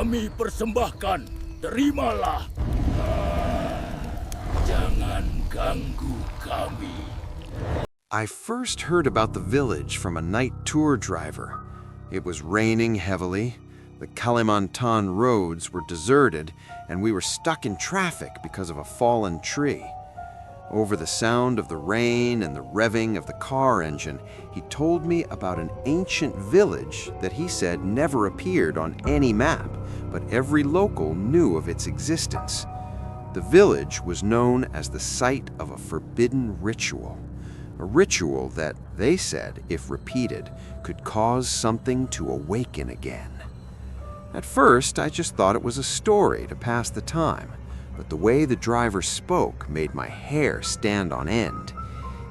kami persembahkan. Terimalah. Jangan ganggu kami. I first heard about the village from a night tour driver. It was raining heavily, the Kalimantan roads were deserted, and we were stuck in traffic because of a fallen tree. Over the sound of the rain and the revving of the car engine, he told me about an ancient village that he said never appeared on any map, but every local knew of its existence. The village was known as the site of a forbidden ritual. A ritual that, they said, if repeated, could cause something to awaken again. At first, I just thought it was a story to pass the time, but the way the driver spoke made my hair stand on end.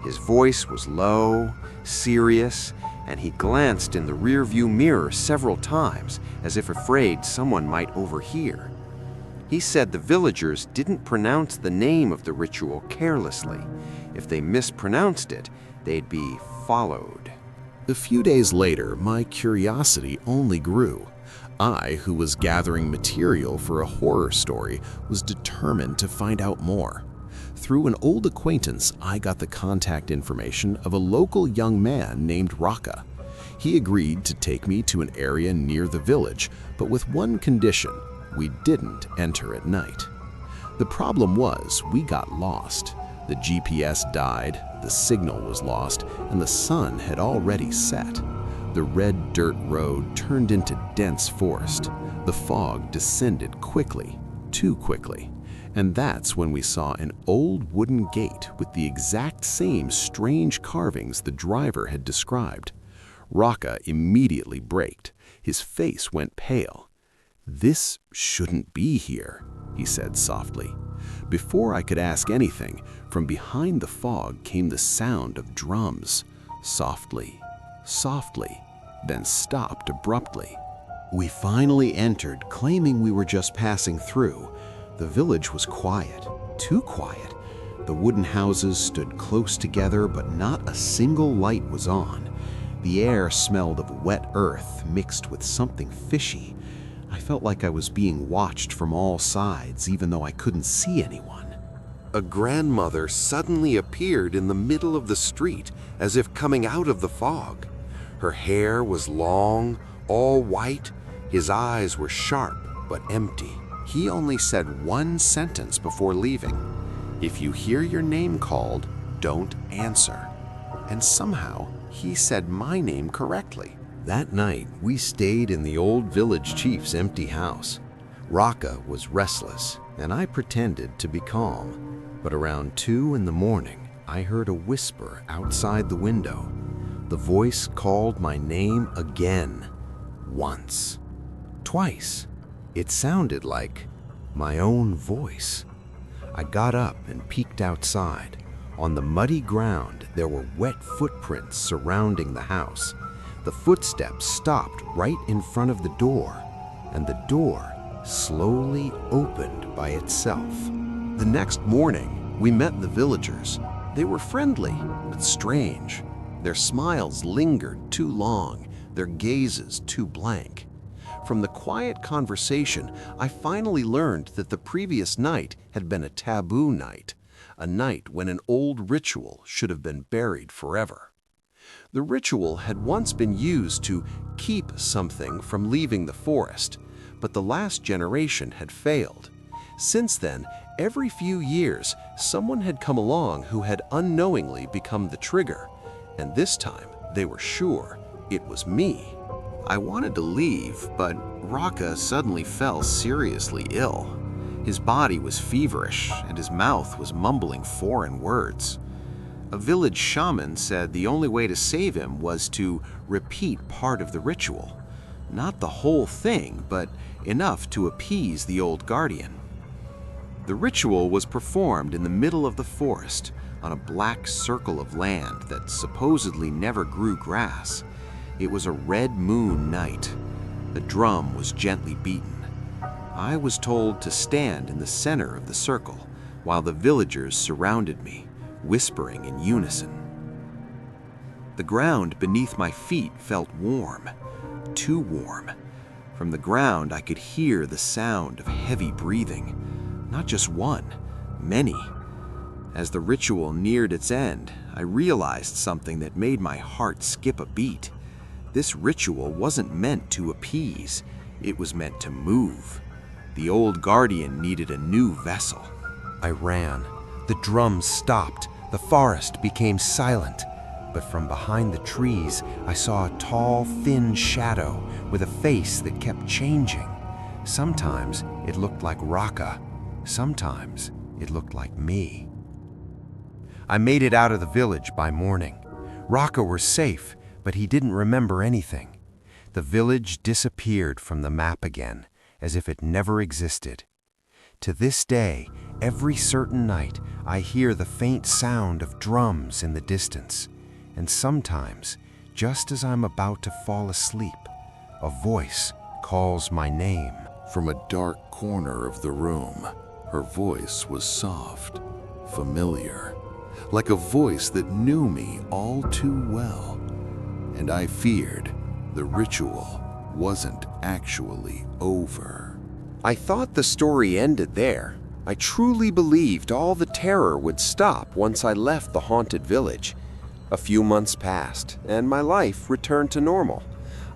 His voice was low, serious, and he glanced in the rearview mirror several times, as if afraid someone might overhear. He said the villagers didn't pronounce the name of the ritual carelessly. If they mispronounced it, they'd be followed. A few days later, my curiosity only grew. I, who was gathering material for a horror story, was determined to find out more. Through an old acquaintance, I got the contact information of a local young man named Raka. He agreed to take me to an area near the village, but with one condition: we didn't enter at night. The problem was we got lost. The GPS died, the signal was lost, and the sun had already set. The red dirt road turned into dense forest. The fog descended quickly, too quickly. And that's when we saw an old wooden gate with the exact same strange carvings the driver had described. Raka immediately braked. His face went pale. "This shouldn't be here," he said softly. Before I could ask anything, from behind the fog came the sound of drums, softly, softly, then stopped abruptly. We finally entered, claiming we were just passing through. The village was quiet, too quiet. The wooden houses stood close together, but not a single light was on. The air smelled of wet earth mixed with something fishy. I felt like I was being watched from all sides, even though I couldn't see anyone. A grandmother suddenly appeared in the middle of the street, as if coming out of the fog. Her hair was long, all white. His eyes were sharp but empty. He only said one sentence before leaving: "If you hear your name called, don't answer." And somehow, he said my name correctly. That night, we stayed in the old village chief's empty house. Raka was restless, and I pretended to be calm. But around 2 in the morning, I heard a whisper outside the window. The voice called my name again. Once. Twice. It sounded like my own voice. I got up and peeked outside. On the muddy ground, there were wet footprints surrounding the house. The footsteps stopped right in front of the door, and the door slowly opened by itself. The next morning, we met the villagers. They were friendly, but strange. Their smiles lingered too long, their gazes too blank. From the quiet conversation, I finally learned that the previous night had been a taboo night, a night when an old ritual should have been buried forever. The ritual had once been used to keep something from leaving the forest, but the last generation had failed. Since then, every few years, someone had come along who had unknowingly become the trigger, and this time they were sure it was me. I wanted to leave, but Raka suddenly fell seriously ill. His body was feverish, and his mouth was mumbling foreign words. A village shaman said the only way to save him was to repeat part of the ritual. Not the whole thing, but enough to appease the old guardian. The ritual was performed in the middle of the forest, on a black circle of land that supposedly never grew grass. It was a red moon night. The drum was gently beaten. I was told to stand in the center of the circle, while the villagers surrounded me, whispering in unison. The ground beneath my feet felt warm, too warm. From the ground, I could hear the sound of heavy breathing. Not just one, many. As the ritual neared its end, I realized something that made my heart skip a beat. This ritual wasn't meant to appease, it was meant to move. The old guardian needed a new vessel. I ran. The drums stopped. The forest became silent. But from behind the trees, I saw a tall, thin shadow with a face that kept changing. Sometimes it looked like Raka. Sometimes it looked like me. I made it out of the village by morning. Raka was safe, but he didn't remember anything. The village disappeared from the map again, as if it never existed. To this day, every certain night, I hear the faint sound of drums in the distance. And sometimes, just as I'm about to fall asleep, a voice calls my name. From a dark corner of the room, her voice was soft, familiar, like a voice that knew me all too well. And I feared the ritual wasn't actually over. I thought the story ended there. I truly believed all the terror would stop once I left the haunted village. A few months passed, and my life returned to normal.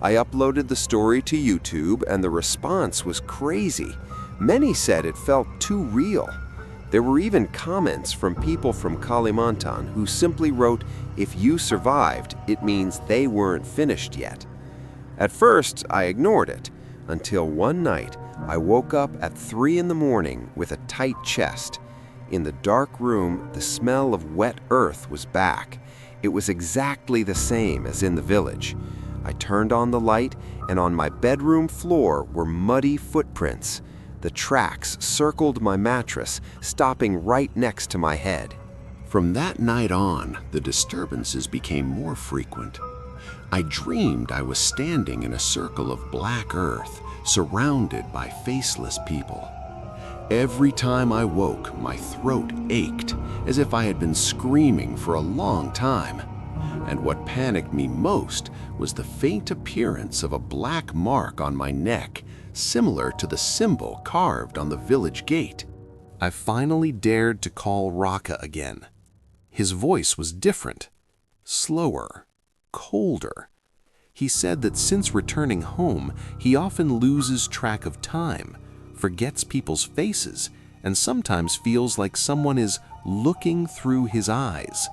I uploaded the story to YouTube, and the response was crazy. Many said it felt too real. There were even comments from people from Kalimantan who simply wrote, "If you survived, it means they weren't finished yet." At first, I ignored it, until one night I woke up at 3 in the morning with a tight chest. In the dark room, the smell of wet earth was back. It was exactly the same as in the village. I turned on the light, and on my bedroom floor were muddy footprints. The tracks circled my mattress, stopping right next to my head. From that night on, the disturbances became more frequent. I dreamed I was standing in a circle of black earth, surrounded by faceless people. Every time I woke, my throat ached, as if I had been screaming for a long time. And what panicked me most was the faint appearance of a black mark on my neck, similar to the symbol carved on the village gate. I finally dared to call Raka again. His voice was different, slower, colder. He said that since returning home, he often loses track of time, forgets people's faces, and sometimes feels like someone is looking through his eyes.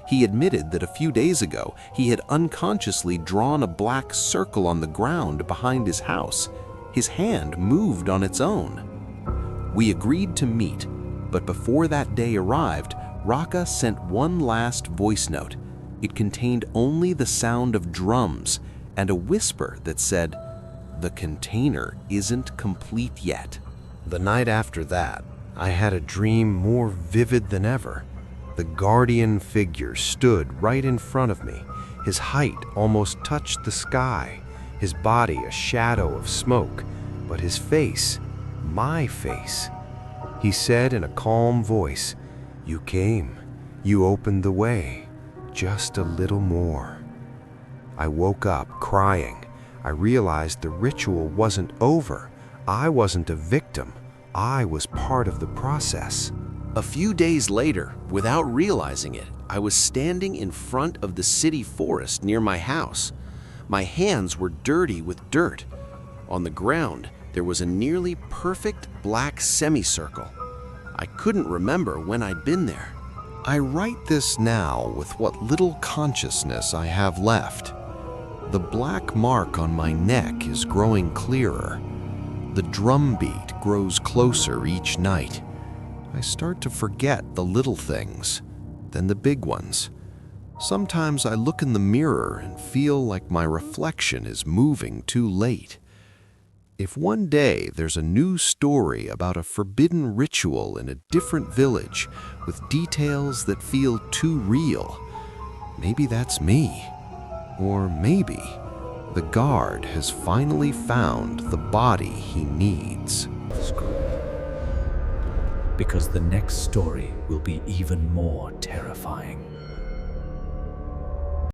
He admitted that a few days ago he had unconsciously drawn a black circle on the ground behind his house. His hand moved on its own. We agreed to meet, but before that day arrived, Raka sent one last voice note. It contained only the sound of drums and a whisper that said, "The container isn't complete yet." The night after that, I had a dream more vivid than ever. The guardian figure stood right in front of me. His height almost touched the sky, his body a shadow of smoke, but his face, my face. He said in a calm voice, "You came, you opened the way, just a little more." I woke up crying. I realized the ritual wasn't over. I wasn't a victim. I was part of the process. A few days later, without realizing it, I was standing in front of the city forest near my house. My hands were dirty with dirt. On the ground, there was a nearly perfect black semicircle. I couldn't remember when I'd been there. I write this now with what little consciousness I have left. The black mark on my neck is growing clearer. The drumbeat grows closer each night. I start to forget the little things, then the big ones. Sometimes I look in the mirror and feel like my reflection is moving too late. If one day there's a new story about a forbidden ritual in a different village with details that feel too real, maybe that's me. Or maybe the guard has finally found the body he needs. Because the next story will be even more terrifying.